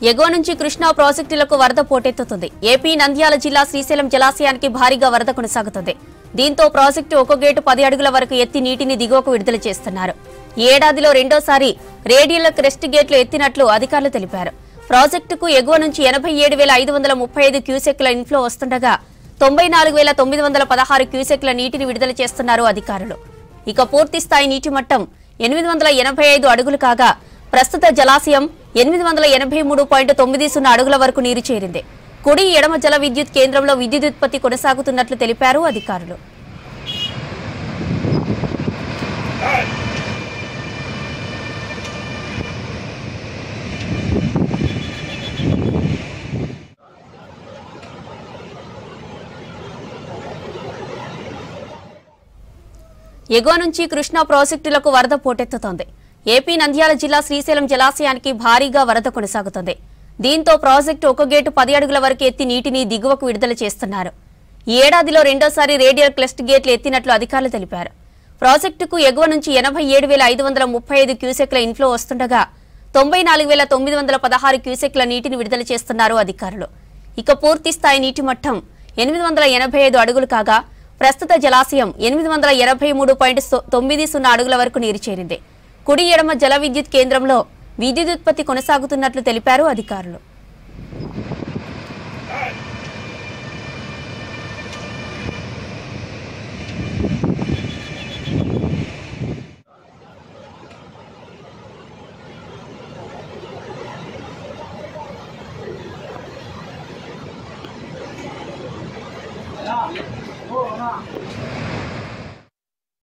ఎగువ నుంచి కృష్ణా ప్రాజెక్టులకు వరద పోటెత్తుతుంది. ఏపీ నంద్యాల జిల్లా శ్రీశైలం జలాశయానికి భారీగా వరద కొనసాగుతుంది. దీంతో ప్రాజెక్టు ఒక గేటు 10 అడుగుల వరకు ఎత్తి నీటిని దిగువకు విడుదల చేస్తున్నారు. ఈ ఏడాదిలో రెండోసారి రేడియల్ క్రెస్ట్ గేట్లు ఎత్తినట్లు అధికారులు తెలిపారు. ప్రాజెక్టుకు ఎగువ నుంచి 87,535 క్యూసెక్ల ఇన్ఫ్లో వస్తుండగా 94,916 క్యూసెక్ల నీటిని విడుదల చేస్తున్నారు అధికారులు. ఇక పూర్తి స్థాయి నీటి మట్టం 885 అడుగులు కాగా ప్రస్తుత జలాశయం 883.90 అడుగుల వరకు నీరు చేరింది. కుడి ఎడమ జల విద్యుత్ కేంద్రంలో విద్యుదుత్పత్తి కొనసాగుతున్నట్లు తెలిపారు అధికారులు. ఎగువ నుంచి కృష్ణా ప్రాజెక్టులకు వరద పోటెత్తుతోంది. ఏపీ నంద్యాల జిల్లా శ్రీశైలం జలాశయానికి భారీగా వరద కొనసాగుతుంది. దీంతో ప్రాజెక్టు ఒక గేటు 10 అడుగుల వరకు ఎత్తి నీటిని దిగువకు విడుదల చేస్తున్నారు. ఈ ఏడాదిలో రెండోసారి రేడియల్ క్రెస్ట్ గేట్లు ఎత్తినట్లు అధికారులు తెలిపారు. ప్రాజెక్టుకు ఎగువ నుంచి 87,535 క్యూసెక్ల ఇన్ఫ్లో వస్తుండగా 94,916 క్యూసెక్ల నీటిని విడుదల చేస్తున్నారు అధికారులు. ఇక పూర్తి స్థాయి నీటి మట్టం 885 అడుగులు కాగా ప్రస్తుత జలాశయం 883.90 అడుగుల వరకు నీరు చేరింది. కుడి ఎడమ జల విద్యుత్ కేంద్రంలో విద్యుదుత్పత్తి కొనసాగుతున్నట్లు తెలిపారు అధికారులు.